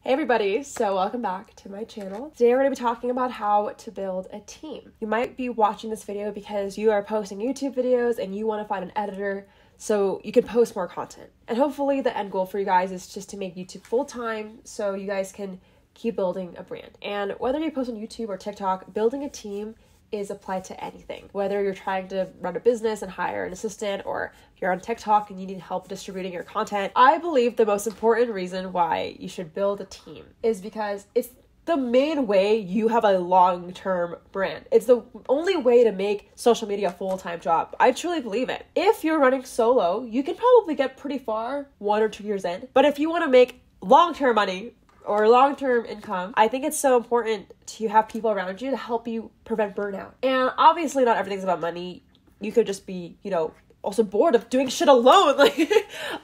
Hey everybody, so welcome back to my channel. Today we're going to be talking about how to build a team. You might be watching this video because you are posting YouTube videos and you want to find an editor so you can post more content. And hopefully the end goal for you guys is just to make YouTube full-time so you guys can keep building a brand. And whether you post on YouTube or TikTok, building a team is applied to anything. Whether you're trying to run a business and hire an assistant, or you're on TikTok and you need help distributing your content, I believe the most important reason why you should build a team is because it's the main way you have a long-term brand. It's the only way to make social media a full-time job. I truly believe it. If you're running solo, you can probably get pretty far 1 or 2 years in. But if you want to make long-term money, or long-term income, I think it's so important to have people around you to help you prevent burnout. And obviously not everything's about money. You could just be, also bored of doing shit alone. Like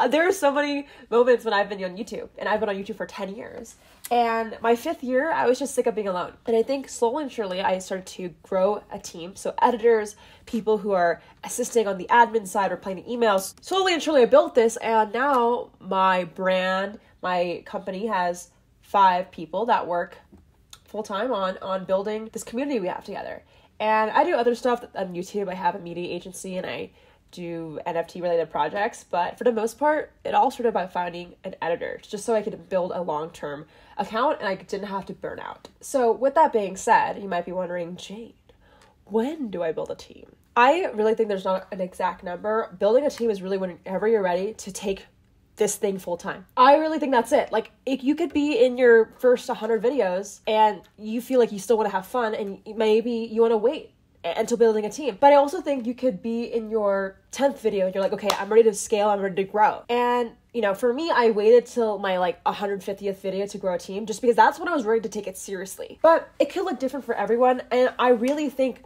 there are so many moments when I've been on YouTube, and I've been on YouTube for 10 years. And my 5th year, I was just sick of being alone. And I think slowly and surely I started to grow a team. So editors, people who are assisting on the admin side, replying to emails. Slowly and surely I built this, and now my brand, my company has 5 people that work full-time on building this community we have together. And I do other stuff on YouTube. I have a media agency and I do NFT related projects, but for the most part, it all started by finding an editor just so I could build a long-term account and I didn't have to burn out. So with that being said, you might be wondering, Jade, when do I build a team? I really think there's not an exact number. Building a team is really whenever you're ready to take this thing full time. I really think that's it. Like, if you could be in your first 100 videos and you feel like you still want to have fun and maybe you want to wait until building a team. But I also think you could be in your 10th video and you're like, okay, I'm ready to scale, I'm ready to grow. And for me, I waited till my 150th video to grow a team just because that's when I was ready to take it seriously. But it could look different for everyone. And I really think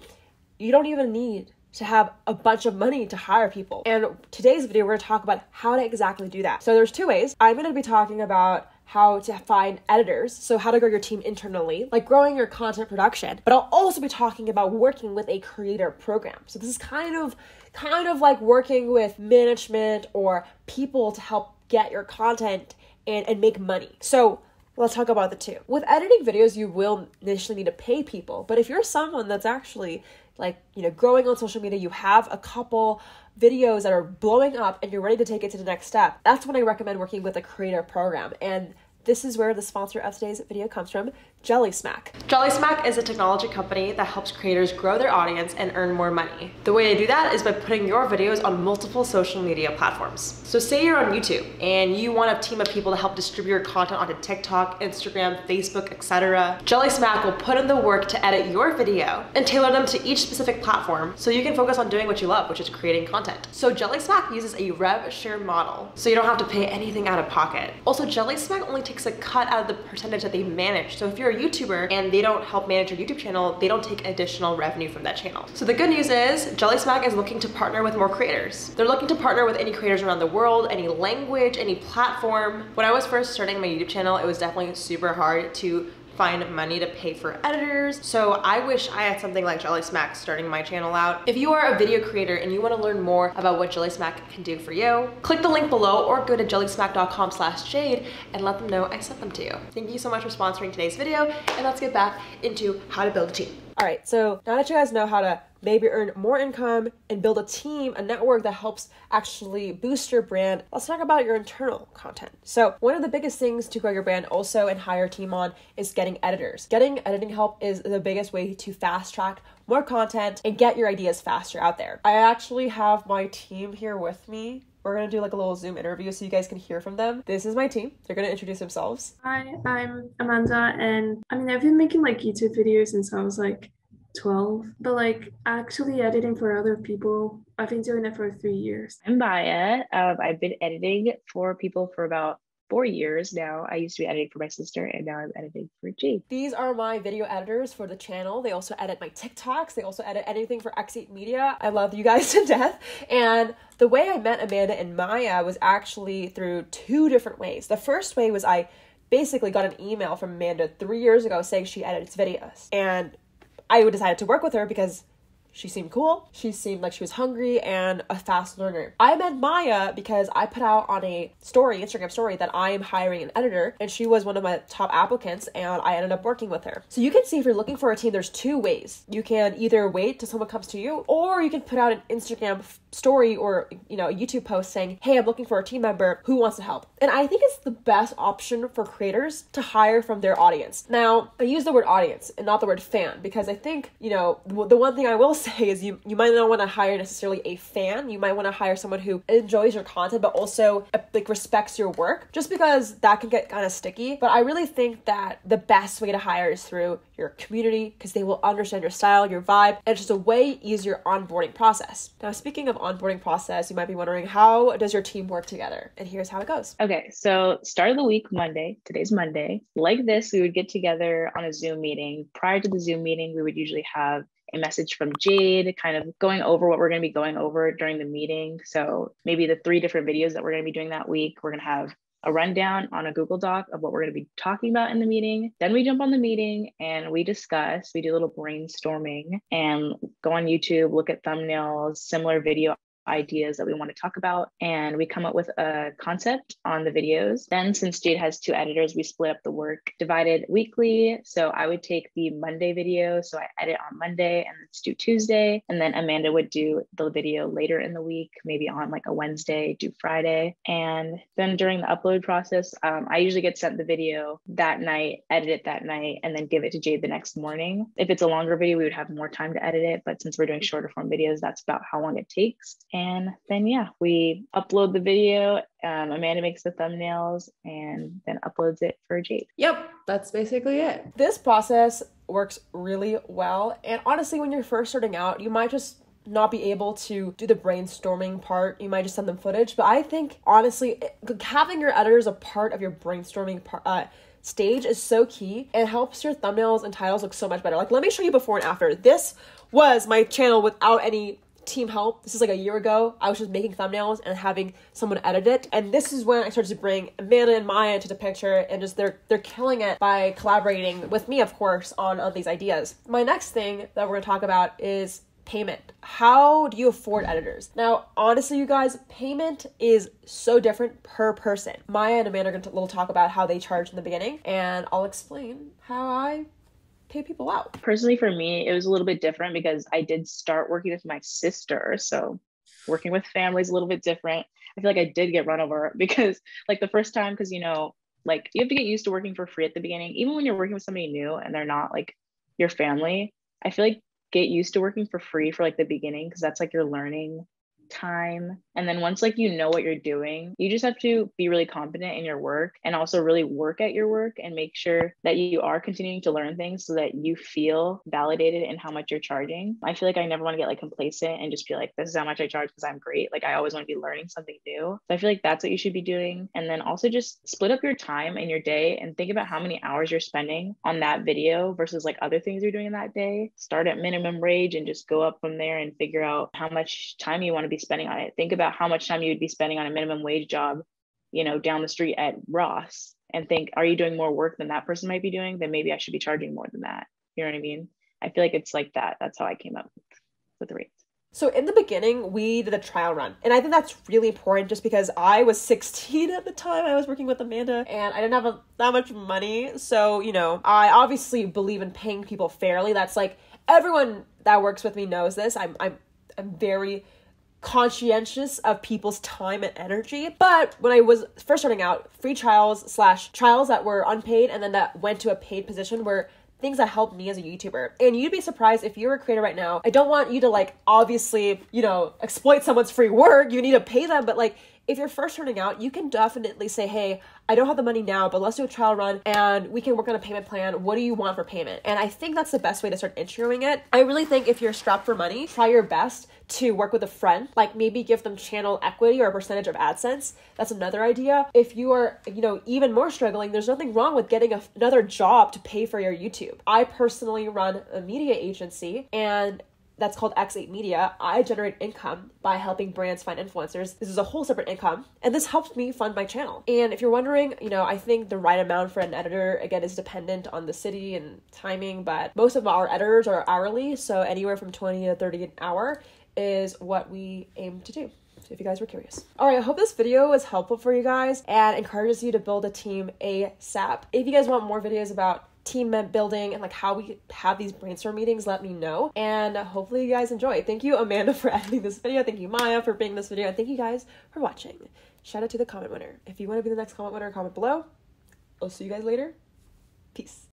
you don't even need to have a bunch of money to hire people. And today's video, we're gonna talk about how to exactly do that. So there's 2 ways. I'm gonna be talking about how to find editors, so how to grow your team internally, like growing your content production, but I'll also be talking about working with a creator program. So this is kind of like working with management or people to help get your content and make money. So let's talk about the 2. With editing videos, you will initially need to pay people, but if you're someone that's actually growing on social media, you have a couple videos that are blowing up and you're ready to take it to the next step, that's when I recommend working with a creator program. And this is where the sponsor of today's video comes from, JellySmack. JellySmack is a technology company that helps creators grow their audience and earn more money. The way to do that is by putting your videos on multiple social media platforms. So say you're on YouTube and you want a team of people to help distribute your content onto TikTok, Instagram, Facebook, etc. JellySmack will put in the work to edit your video and tailor them to each specific platform so you can focus on doing what you love, which is creating content. So JellySmack uses a rev share model, so you don't have to pay anything out of pocket. Also, JellySmack only takes a cut out of the percentage that they manage. So if you're a YouTuber and they don't help manage your YouTube channel, they don't take additional revenue from that channel. So the good news is JellySmack is looking to partner with more creators. They're looking to partner with any creators around the world, any language, any platform. When I was first starting my YouTube channel, it was definitely super hard to find money to pay for editors. So I wish I had something like JellySmack starting my channel out. If you are a video creator and you want to learn more about what JellySmack can do for you, click the link below or go to jellysmack.com/jade and let them know I sent them to you. Thank you so much for sponsoring today's video, and let's get back into how to build a team. All right, so now that you guys know how to maybe earn more income and build a team, a network that helps actually boost your brand, let's talk about your internal content. So one of the biggest things to grow your brand also and hire a team on is getting editors. Getting editing help is the biggest way to fast track more content and get your ideas faster out there. I actually have my team here with me. We're gonna do a little Zoom interview so you guys can hear from them. This is my team. They're gonna introduce themselves. Hi, I'm Amanda, and I've been making YouTube videos since I was 12, but actually editing for other people, I've been doing it for 3 years. I'm Maya. I've been editing for people for about 4 years now. I used to be editing for my sister, and now I'm editing for Jade. These are my video editors for the channel. They also edit my TikToks. They also edit anything for X8 Media. I love you guys to death. And the way I met Amanda and Maya was actually through 2 different ways. The first way was I basically got an email from Amanda 3 years ago saying she edits videos. And I decided to work with her because She seemed cool. She seemed like she was hungry and a fast learner. I met Maya because I put out on a Instagram story, that I am hiring an editor, and she was one of my top applicants, and I ended up working with her. So you can see, if you're looking for a team, there's two ways. You can either wait till someone comes to you, or you can put out an Instagram story or, a YouTube post saying, hey, I'm looking for a team member who wants to help. And I think it's the best option for creators to hire from their audience. Now, I use the word audience and not the word fan, because I think, the one thing I will say is you might not want to hire necessarily a fan. You might want to hire someone who enjoys your content, but also respects your work, just because that can get kind of sticky. But I really think that the best way to hire is through your community, because they will understand your style, your vibe, and it's just a way easier onboarding process. Now, speaking of onboarding process, you might be wondering, how does your team work together? And here's how it goes. Okay, so start of the week, Monday. Today's Monday. Like this, we would get together on a Zoom meeting. Prior to the Zoom meeting, we would usually have a message from Jade, kind of going over what we're going to be going over during the meeting. So maybe the 3 different videos that we're going to be doing that week. We're going to have a rundown on a Google Doc of what we're going to be talking about in the meeting. Then we jump on the meeting and we discuss, we do a little brainstorming and go on YouTube, look at thumbnails, similar video ideas that we want to talk about, and we come up with a concept on the videos. Then, since Jade has 2 editors, we split up the work, divided weekly. So I would take the Monday video, so I edit on Monday and let's do Tuesday, and then Amanda would do the video later in the week, maybe on like a Wednesday, do Friday. And then during the upload process, I usually get sent the video that night, edit it that night, and then give it to Jade the next morning. If it's a longer video, we would have more time to edit it, but since we're doing shorter form videos, that's about how long it takes. And then, we upload the video. Amanda makes the thumbnails and then uploads it for Jade. Yep, that's basically it. This process works really well. And honestly, when you're first starting out, you might just not be able to do the brainstorming part. You might just send them footage. But I think, honestly, having your editors a part of your brainstorming stage is so key. It helps your thumbnails and titles look so much better. Like, let me show you before and after. This was my channel without any team help. This is like a year ago. I was just making thumbnails and having someone edit it. And this is when I started to bring Amanda and Maya into the picture, and just they're killing it by collaborating with me, of course, on these ideas. My next thing that we're going to talk about is payment. How do you afford editors? Now, honestly, you guys, payment is so different per person. Maya and Amanda are going to talk about how they charge in the beginning, and I'll explain how I pay people out. Personally, for me, it was a little bit different because I did start working with my sister. So working with family is a little bit different. I feel like I did get run over because like the first time, because like you have to get used to working for free at the beginning. Even when you're working with somebody new and they're not like your family, I feel like get used to working for free for like the beginning, because that's like your learning time. And then once like you know what you're doing, you just have to be really competent in your work and also really work at your work and make sure that you are continuing to learn things so that you feel validated in how much you're charging. I feel like I never want to get like complacent and just be like, this is how much I charge because I'm great. Like I always want to be learning something new. So I feel like that's what you should be doing. And then also just split up your time and your day and think about how many hours you're spending on that video versus like other things you're doing in that day. Start at minimum wage and just go up from there and figure out how much time you want to be spending on it. Think about how much time you would be spending on a minimum wage job, down the street at Ross, and think, are you doing more work than that person might be doing? Then maybe I should be charging more than that. You know what I mean? I feel like it's like that. That's how I came up with the rates. So in the beginning, we did a trial run. And I think that's really important just because I was 16 at the time. I was working with Amanda and I didn't have that much money. So, I obviously believe in paying people fairly. That's like everyone that works with me knows this. I'm very conscientious of people's time and energy. But when I was first starting out, free trials / trials that were unpaid and then that went to a paid position were things that helped me as a YouTuber. And you'd be surprised if you're a creator right now. I don't want you to like obviously, exploit someone's free work. You need to pay them. But like if you're first starting out, you can definitely say, hey, I don't have the money now, but let's do a trial run and we can work on a payment plan. What do you want for payment? And I think that's the best way to start introing it. I really think if you're strapped for money, try your best to work with a friend, like maybe give them channel equity or a percentage of AdSense. That's another idea. If you are, even more struggling, there's nothing wrong with getting another job to pay for your YouTube. I personally run a media agency and that's called X8 Media, I generate income by helping brands find influencers. This is a whole separate income, and this helps me fund my channel. And if you're wondering, I think the right amount for an editor, again, is dependent on the city and timing, but most of our editors are hourly, so anywhere from 20 to 30 an hour is what we aim to do. If you guys were curious. All right, I hope this video was helpful for you guys and encourages you to build a team ASAP. If you guys want more videos about team building and like how we have these brainstorm meetings, let me know. And hopefully you guys enjoy. Thank you, Amanda, for editing this video. Thank you, Maya, for being in this video. And thank you guys for watching. Shout out to the comment winner. If you want to be the next comment winner, comment below. I'll see you guys later. Peace.